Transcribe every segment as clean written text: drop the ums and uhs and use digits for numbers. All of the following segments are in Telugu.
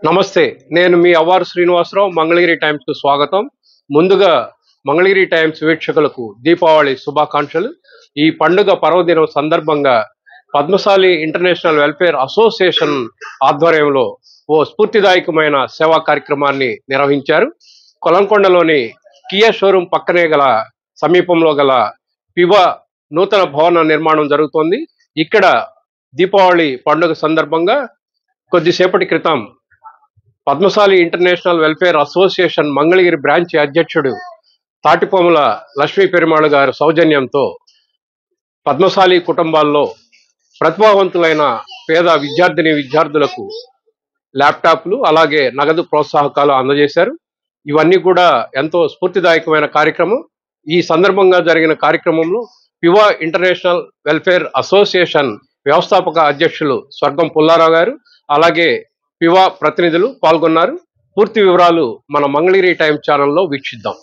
నమస్తే, నేను మీ అవ్వారు శ్రీనివాసరావు. మంగళగిరి టైమ్స్ కు స్వాగతం. ముందుగా మంగళగిరి టైమ్స్ వీక్షకులకు దీపావళి శుభాకాంక్షలు. ఈ పండుగ పర్వదినం సందర్భంగా పద్మశాలి ఇంటర్నేషనల్ వెల్ఫేర్ అసోసియేషన్ ఆధ్వర్యంలో ఓ స్ఫూర్తిదాయకమైన సేవా కార్యక్రమాన్ని నిర్వహించారు. కొలంకొండలోని కియా షోరూం పక్కనే గల సమీపంలో గల పివా నూతన భవన నిర్మాణం జరుగుతోంది. ఇక్కడ దీపావళి పండుగ సందర్భంగా కొద్దిసేపటి క్రితం Padmashali international welfare association Mangalagiri branch అధ్యక్షుడు తాటిపాముల లక్ష్మీ పెరుమాళ్ గారి సౌజన్యంతో పద్మశాలి కుటుంబాల్లో ప్రతిభావంతులైన పేద విద్యార్థులకు ల్యాప్టాప్లు అలాగే నగదు ప్రోత్సాహకాలు అందజేశారు. ఇవన్నీ కూడా ఎంతో స్ఫూర్తిదాయకమైన కార్యక్రమం. ఈ సందర్భంగా జరిగిన కార్యక్రమంలో పివా ఇంటర్నేషనల్ వెల్ఫేర్ అసోసియేషన్ వ్యవస్థాపక అధ్యక్షులు స్వర్గం పుల్లారావు గారు అలాగే పివా ప్రతినిధులు పాల్గొన్నారు. పూర్తి వివరాలు మన మంగళగిరి టైమ్స్ ఛానల్లో వీక్షిద్దాం.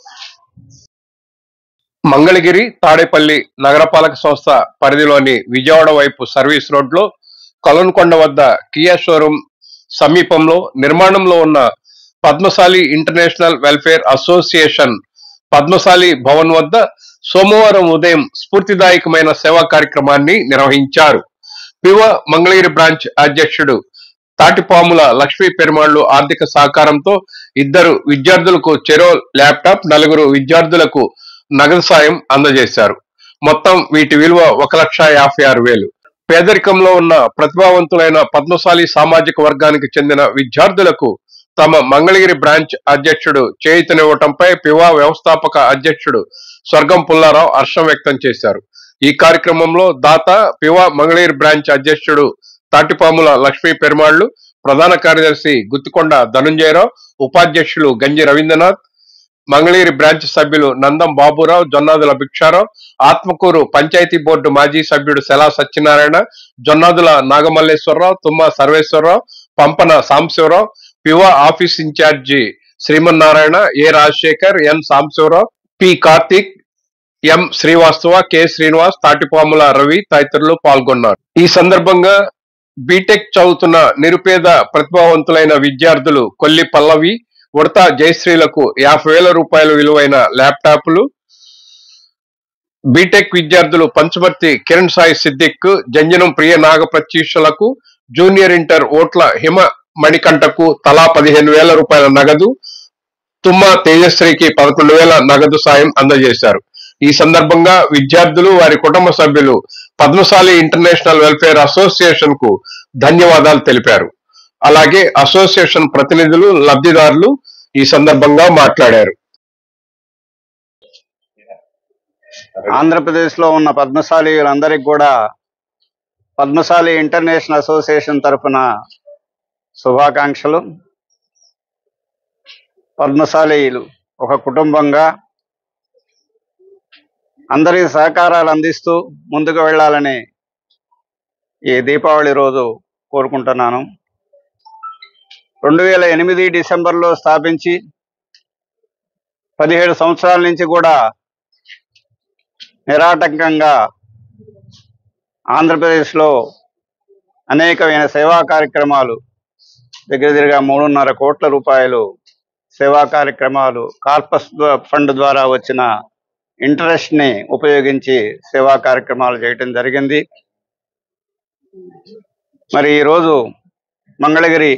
మంగళగిరి తాడేపల్లి నగరపాలక సంస్థ పరిధిలోని విజయవాడ వైపు సర్వీస్ రోడ్లో కొలంకొండ వద్ద కియా షోరూం సమీపంలో నిర్మాణంలో ఉన్న Padmashali international welfare association Padmashali Bhavan వద్ద సోమవారం ఉదయం స్ఫూర్తిదాయకమైన సేవా కార్యక్రమాన్ని నిర్వహించారు. పివా మంగళగిరి బ్రాంచ్ అధ్యక్షుడు తాటిపాముల లక్ష్మీ పెరుమాళ్లు ఆర్థిక సహకారంతో 2 విద్యార్థులకు చెరో ల్యాప్టాప్, 4 విద్యార్థులకు నగదు సాయం అందజేశారు. మొత్తం వీటి విలువ 1,56,000. పేదరికంలో ఉన్న ప్రతిభావంతులైన పద్మశాలి సామాజిక వర్గానికి చెందిన విద్యార్థులకు తమ మంగళగిరి బ్రాంచ్ అధ్యక్షుడు చేయూతనివ్వటంపై పివా వ్యవస్థాపక అధ్యక్షుడు స్వర్గం పుల్లారావు హర్షం వ్యక్తం చేశారు. ఈ కార్యక్రమంలో దాత పివా మంగళగిరి బ్రాంచ్ అధ్యక్షుడు తాటిపాముల లక్ష్మీ పెరుమాళ్లు, ప్రధాన కార్యదర్శి గుత్తికొండ ధనుంజయరావు, ఉపాధ్యక్షులు గంజి రవీంద్రనాథ్, మంగళగిరి బ్రాంచ్ సభ్యులు నందం బాబురావు, జొన్నాదుల భిక్షారావు, ఆత్మకూరు పంచాయతీ బోర్డు మాజీ సభ్యుడు సెలా సత్యనారాయణ, జొన్నాదుల నాగమల్లేశ్వరరావు, తుమ్మ సర్వేశ్వరరావు, పంపన సాంబశివరావు, పివా ఆఫీస్ ఇన్ఛార్జి శ్రీమన్నారాయణ, ఏ రాజశేఖర్, ఎన్ సాంబశివరావు, పి కార్తీక్, ఎం శ్రీవాస్తవ, కె శ్రీనివాస్, తాటిపాముల రవి తదితరులు పాల్గొన్నారు. ఈ సందర్భంగా బీటెక్ చదువుతున్న నిరుపేద ప్రతిభావంతులైన విద్యార్థులు కొల్లి పల్లవి, ఉడతా జయశ్రీలకు 50,000 రూపాయల విలువైన ల్యాప్టాప్లు, బీటెక్ విద్యార్థులు పంచమర్తి కిరణ్ సాయి సిద్దిక్, జంజనం ప్రియ నాగప్రత్యూషలకు, జూనియర్ ఇంటర్ ఓట్ల హిమ మణికంఠకు తలా 15,000 రూపాయల నగదు, తుమ్మ తేజశ్రీకి 11,000 నగదు సాయం అందజేశారు. ఈ సందర్భంగా విద్యార్థులు వారి కుటుంబ సభ్యులు పద్మశాలి ఇంటర్నేషనల్ వెల్ఫేర్ అసోసియేషన్ కు ధన్యవాదాలు తెలిపారు. అలాగే అసోసియేషన్ ప్రతినిధులు, లబ్ధిదారులు ఈ సందర్భంగా మాట్లాడారు. ఆంధ్రప్రదేశ్ లో ఉన్న పద్మశాలీలందరికీ కూడా పద్మశాలి ఇంటర్నేషనల్ అసోసియేషన్ తరఫున శుభాకాంక్షలు. పద్మశాలీలు ఒక కుటుంబంగా అందరి సహకారాలు అందిస్తూ ముందుకు వెళ్ళాలని ఈ దీపావళి రోజు కోరుకుంటున్నాను. 2008 డిసెంబర్లో స్థాపించి 17 సంవత్సరాల నుంచి కూడా నిరాటంకంగా ఆంధ్రప్రదేశ్లో అనేకమైన సేవా కార్యక్రమాలు దగ్గరగా 3.5 కోట్ల రూపాయలు సేవా కార్యక్రమాలు కార్పస్ ఫండ్ ద్వారా వచ్చిన ఇంట్రెస్ట్ని ఉపయోగించి సేవా కార్యక్రమాలు చేయటం జరిగింది. మరి ఈరోజు Mangalagiri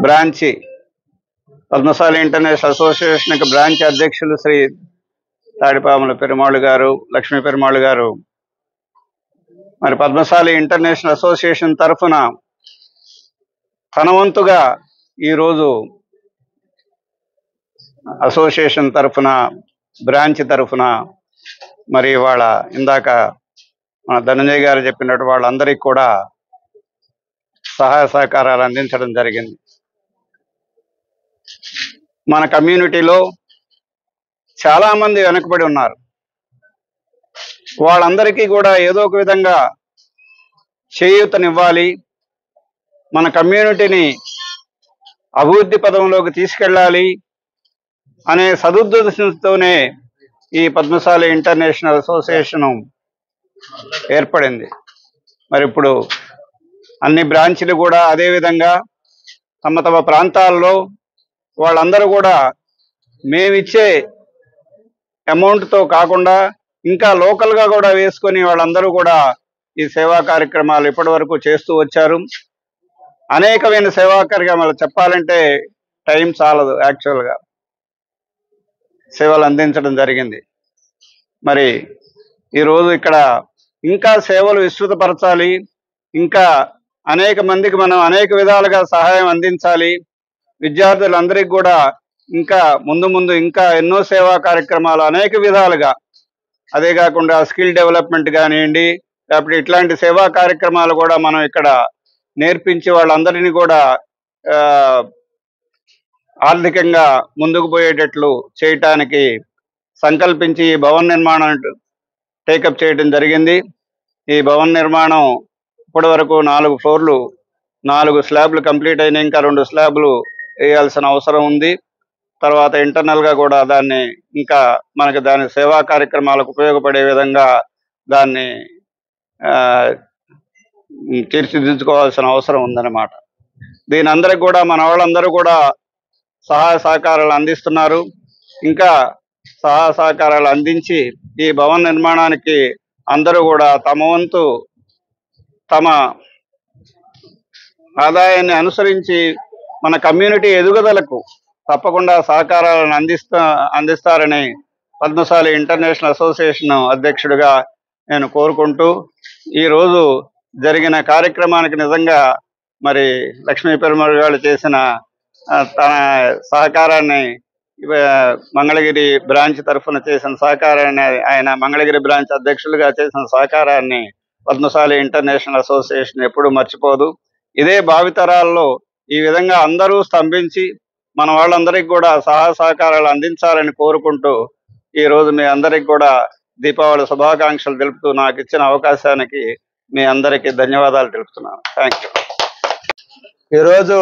branch Padmashali international association branch అధ్యక్షులు శ్రీ తాడిపాముల పెరుమాళ్ గారు, లక్ష్మీ పెరుమాళ్ గారు మరి పద్మశాలి ఇంటర్నేషనల్ అసోసియేషన్ తరఫున తనవంతుగా ఈరోజు అసోసియేషన్ తరఫున బ్రాంచ్ తరఫున మరి వాళ్ళ ఇందాక మన ధనంజయ్ గారు చెప్పినట్టు వాళ్ళందరికీ కూడా సహాయ సహకారాలు అందించడం జరిగింది. మన కమ్యూనిటీలో చాలామంది వెనకబడి ఉన్నారు. వాళ్ళందరికీ కూడా ఏదో ఒక విధంగా చేయూతనివ్వాలి, మన కమ్యూనిటీని అభివృద్ధి పదంలోకి తీసుకెళ్ళాలి అనే సదుద్దేశంతోనే ఈ పద్మశాలి ఇంటర్నేషనల్ అసోసియేషన్ ఏర్పడింది. మరి ఇప్పుడు అన్ని బ్రాంచీలు కూడా అదేవిధంగా తమ తమ ప్రాంతాల్లో వాళ్ళందరూ కూడా మేమిచ్చే అమౌంట్తో కాకుండా ఇంకా లోకల్గా కూడా వేసుకొని వాళ్ళందరూ కూడా ఈ సేవా కార్యక్రమాలు ఇప్పటి వరకు చేస్తూ వచ్చారు. అనేకమైన సేవా కార్యక్రమాలు చెప్పాలంటే టైం చాలదు. యాక్చువల్గా సేవలు అందించడం జరిగింది. మరి ఈరోజు ఇక్కడ ఇంకా సేవలు విస్తృతపరచాలి, ఇంకా అనేక మందికి మనం అనేక విధాలుగా సహాయం అందించాలి. విద్యార్థులందరికీ కూడా ఇంకా ముందు ఇంకా ఎన్నో సేవా కార్యక్రమాలు అనేక విధాలుగా, అదే కాకుండా స్కిల్ డెవలప్మెంట్ కానివ్వండి, లేకపోతే ఇట్లాంటి సేవా కార్యక్రమాలు కూడా మనం ఇక్కడ నేర్పించి వాళ్ళందరినీ కూడా ఆర్థికంగా ముందుకు పోయేటట్లు చేయటానికి సంకల్పించి ఈ భవన నిర్మాణం టేకప్ చేయడం జరిగింది. ఈ భవన నిర్మాణం ఇప్పటి వరకు 4 ఫ్లోర్లు, 4 స్లాబ్లు కంప్లీట్ అయినా ఇంకా 2 స్లాబ్లు వేయాల్సిన అవసరం ఉంది. తర్వాత ఇంటర్నల్గా కూడా దాన్ని ఇంకా మనకి దాని సేవా కార్యక్రమాలకు ఉపయోగపడే విధంగా దాన్ని తీర్చిదిద్దుకోవాల్సిన అవసరం ఉందన్నమాట. దీని అందరికి కూడా మన వాళ్ళందరూ కూడా సహాయ సహకారాలు అందిస్తున్నారు. ఇంకా సహాయ సహకారాలు అందించి ఈ భవన నిర్మాణానికి అందరూ కూడా తమ వంతు తమ ఆదాయాన్ని అనుసరించి మన కమ్యూనిటీ ఎదుగుదలకు తప్పకుండా సహకారాలను అందిస్తారని పద్మశాలి ఇంటర్నేషనల్ అసోసియేషన్ అధ్యక్షుడిగా నేను కోరుకుంటూ, ఈరోజు జరిగిన కార్యక్రమానికి నిజంగా మరి లక్ష్మీ పెరుమాళ్ గారు చేసిన తన సహకారాన్ని, మంగళగిరి బ్రాంచ్ తరఫున చేసిన సహకారాన్ని, ఆయన మంగళగిరి బ్రాంచ్ అధ్యక్షులుగా చేసిన సహకారాన్ని పద్మశాలి ఇంటర్నేషనల్ అసోసియేషన్ ఎప్పుడూ మర్చిపోదు. ఇదే భావితరాల్లో ఈ విధంగా అందరూ స్తంభించి మన వాళ్ళందరికీ కూడా సహాయ సహకారాలు అందించాలని కోరుకుంటూ, ఈరోజు మీ అందరికి కూడా దీపావళి శుభాకాంక్షలు తెలుపుతూ నాకు ఇచ్చిన అవకాశానికి మీ అందరికీ ధన్యవాదాలు తెలుపుతున్నాను. Thank you. ఈరోజు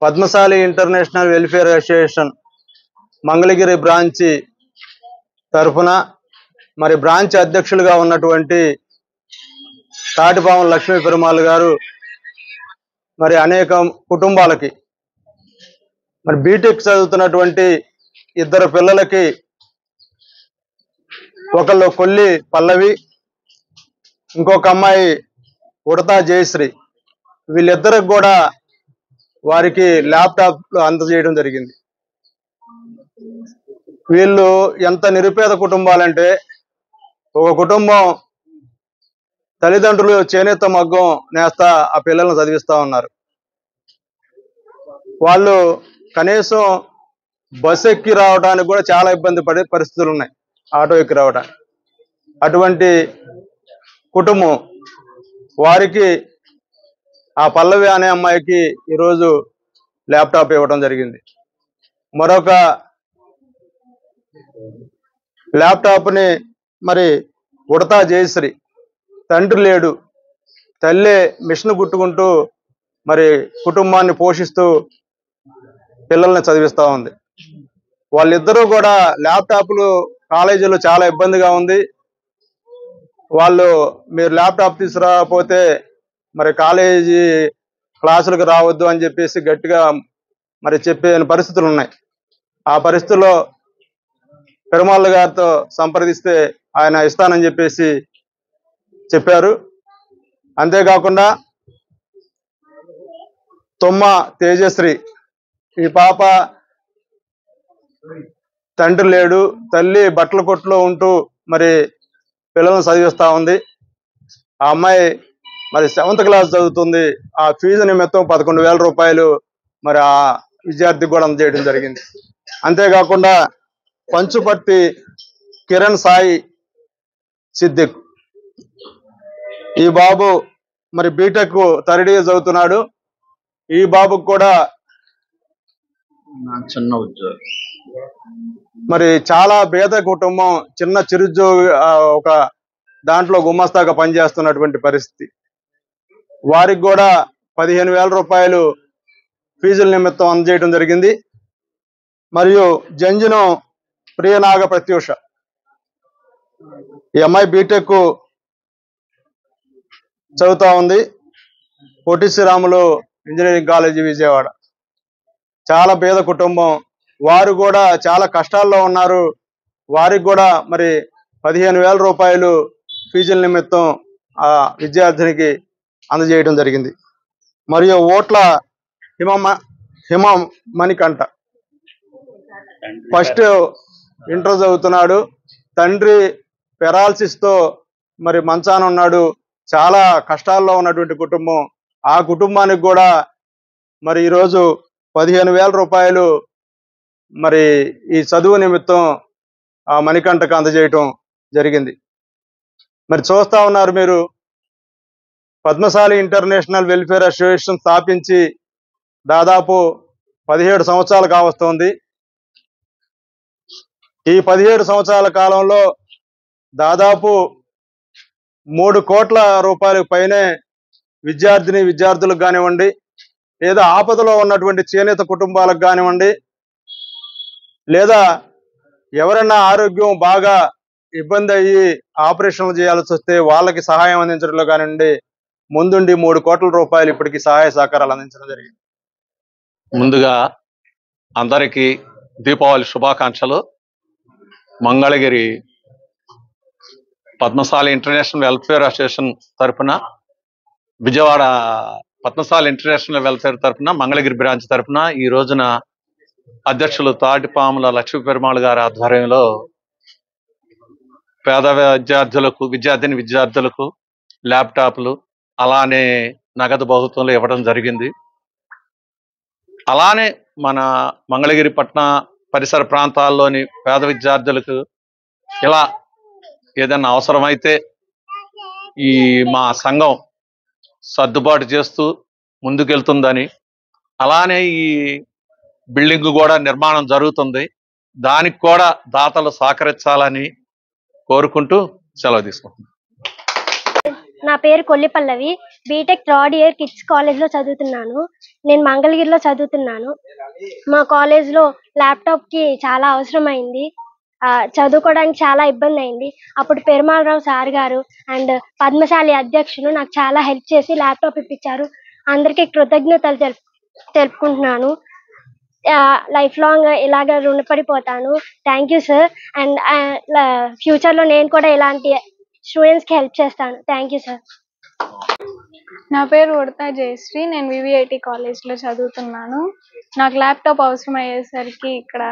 Padmashali international welfare association Mangalagiri branch తరఫున మరి బ్రాంచ్ అధ్యక్షులుగా ఉన్నటువంటి తాటిపాము లక్ష్మీ పెరుమాళ్ గారు మరి అనేక కుటుంబాలకి, మరి బీటెక్ చదువుతున్నటువంటి 2 పిల్లలకి, ఒకళ్ళు కొల్లి పల్లవి, ఇంకొక అమ్మాయి ఉడతా జయశ్రీ, వీళ్ళిద్దరికి కూడా వారికి ల్యాప్టాప్లు అందజేయడం జరిగింది. వీళ్ళు ఎంత నిరుపేద కుటుంబాలంటే, ఒక కుటుంబం తల్లిదండ్రులు చేనేత మగ్గం నేస్తా ఆ పిల్లల్ని చదివిస్తూ ఉన్నారు. వాళ్ళు కనీసం బస్సు ఎక్కి రావడానికి కూడా చాలా ఇబ్బంది పడే పరిస్థితులు ఉన్నాయి, ఆటో ఎక్కి రావడానికి. అటువంటి కుటుంబం వారికి, ఆ పల్లవి అనే అమ్మాయికి ఈరోజు ల్యాప్టాప్ ఇవ్వడం జరిగింది. మరొక ల్యాప్టాప్ని మరి ఉడతా జయశ్రీ, తండ్రి లేడు, తల్లే మిషన్ కుట్టుకుంటూ మరి కుటుంబాన్ని పోషిస్తూ పిల్లల్ని చదివిస్తూ ఉంది. వాళ్ళిద్దరూ కూడా ల్యాప్టాప్లు కాలేజీలో చాలా ఇబ్బందిగా ఉంది, వాళ్ళు మీరు ల్యాప్టాప్ తీసుకురాకపోతే మరి కాలేజీ క్లాసులకు రావద్దు అని చెప్పేసి గట్టిగా మరి చెప్పే పరిస్థితులు ఉన్నాయి. ఆ పరిస్థితుల్లో పెరుమాళ్ గారితో సంప్రదిస్తే ఆయన ఇస్తానని చెప్పేసి చెప్పారు. అంతేకాకుండా తొమ్మ తేజశ్రీ, ఈ పాప తండ్రి లేడు, తల్లి బట్టల కొట్లో ఉంటూ మరి పిల్లలను చదివిస్తూ ఉంది. ఆ అమ్మాయి మరి 7th క్లాస్ చదువుతుంది. ఆ ఫీజు నిమిత్తం 11,000 రూపాయలు మరి ఆ విద్యార్థికి కూడా అందజేయడం జరిగింది. అంతేకాకుండా పంచుపర్తి కిరణ్ సాయి సిద్దిక్, ఈ బాబు మరి బీటెక్ 3rd ఇయర్ చదువుతున్నాడు. ఈ బాబుకు కూడా చిన్న ఉద్యోగం, మరి చాలా పేద కుటుంబం, చిన్న చిరుద్యోగి, ఒక దాంట్లో గుమస్తాగా పనిచేస్తున్నటువంటి పరిస్థితి. వారికి కూడా 15,000 రూపాయలు ఫీజుల నిమిత్తం అందజేయడం జరిగింది. మరియు జంజనం ప్రియనాగ ప్రత్యూష, ఈ అమ్మాయి బీటెక్ చదువుతా ఉంది, పొట్టి శ్రీరాములు ఇంజనీరింగ్ కాలేజీ విజయవాడ. చాలా పేద కుటుంబం, వారు కూడా చాలా కష్టాల్లో ఉన్నారు. వారికి కూడా మరి 15,000 రూపాయలు ఫీజుల నిమిత్తం ఆ విద్యార్థినికి అందజేయడం జరిగింది. మరియు ఓట్ల హిమ మణికంఠ ఫస్ట్ ఇంటర్ చదువుతున్నాడు. తండ్రి పెరాలసిస్తో మరి మంచాన ఉన్నాడు. చాలా కష్టాల్లో ఉన్నటువంటి కుటుంబం. ఆ కుటుంబానికి కూడా మరి ఈరోజు 15,000 రూపాయలు మరి ఈ చదువు నిమిత్తం ఆ మణికంఠకు అందజేయటం జరిగింది. మరి చూస్తా ఉన్నారు మీరు, పద్మశాలి ఇంటర్నేషనల్ వెల్ఫేర్ అసోసియేషన్ స్థాపించి దాదాపు 17 సంవత్సరాలు కావస్తోంది. ఈ 17 సంవత్సరాల కాలంలో దాదాపు 3 కోట్ల రూపాయలకు పైనే విద్యార్థులకు కానివ్వండి, లేదా ఆపదలో ఉన్నటువంటి చేనేత కుటుంబాలకు కానివ్వండి, లేదా ఎవరైనా ఆరోగ్యం బాగా ఇబ్బంది అయ్యి ఆపరేషన్లు చేయాల్సి వస్తే వాళ్ళకి సహాయం అందించడంలో కానివ్వండి ముందుండి 3 కోట్ల రూపాయలు ఇప్పటికి సహాయ సహకారాలు అందించడం జరిగింది. ముందుగా అందరికీ దీపావళి శుభాకాంక్షలు. Mangalagiri Padmashali international welfare association తరఫున, విజయవాడ పద్మశాలి ఇంటర్నేషనల్ వెల్ఫేర్ తరఫున, మంగళగిరి బ్రాంచ్ తరఫున ఈ రోజున అధ్యక్షులు తాటిపాముల లక్ష్మీ పెరుమాళ్ గారి ఆధ్వర్యంలో పేద విద్యార్థులకు ల్యాప్టాప్లు అలానే నగదు బహుమతులు ఇవ్వడం జరిగింది. అలానే మన మంగళగిరి పట్టణ పరిసర ప్రాంతాల్లోని పేద విద్యార్థులకు ఇలా ఏదైనా అవసరమైతే ఈ మా సంఘం సర్దుబాటు చేస్తూ ముందుకెళ్తుందని, అలానే ఈ బిల్డింగ్ కూడా నిర్మాణం జరుగుతుంది, దానికి కూడా దాతలు సహకరించాలని కోరుకుంటూ సెలవు తీసుకుంటున్నాను. నా పేరు కొల్లి పల్లవి, బీటెక్ థర్డ్ ఇయర్ కిడ్స్ కాలేజ్లో చదువుతున్నాను. నేను మంగళగిరిలో చదువుతున్నాను. మా కాలేజ్లో ల్యాప్టాప్కి చాలా అవసరమైంది. చదువుకోవడానికి చాలా ఇబ్బంది అయింది. అప్పుడు పెరుమాళరావు సార్ గారు అండ్ పద్మశాలి అధ్యక్షులు నాకు చాలా హెల్ప్ చేసి ల్యాప్టాప్ ఇప్పించారు. అందరికీ కృతజ్ఞతలు తెలుపుకుంటున్నాను. లైఫ్ లాంగ్ ఇలాగ రుణపడిపోతాను. Thank you sir. అండ్ ఫ్యూచర్లో నేను కూడా ఇలాంటి స్టూడెంట్స్కి హెల్ప్ చేస్తాను. Thank you sir. నా పేరు ఉడతా జయశ్రీ, నేను వివిఐటి కాలేజ్లో చదువుతున్నాను. నాకు ల్యాప్టాప్ అవసరం అయ్యేసరికి ఇక్కడ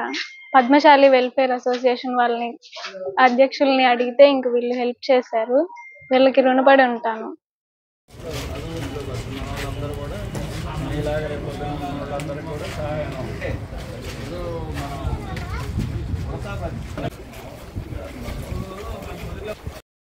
పద్మశాలి వెల్ఫేర్ అసోసియేషన్ వాళ్ళని అధ్యక్షుల్ని అడిగితే ఇంక వీళ్ళు హెల్ప్ చేశారు. వీళ్ళకి రుణపడి ఉంటాను.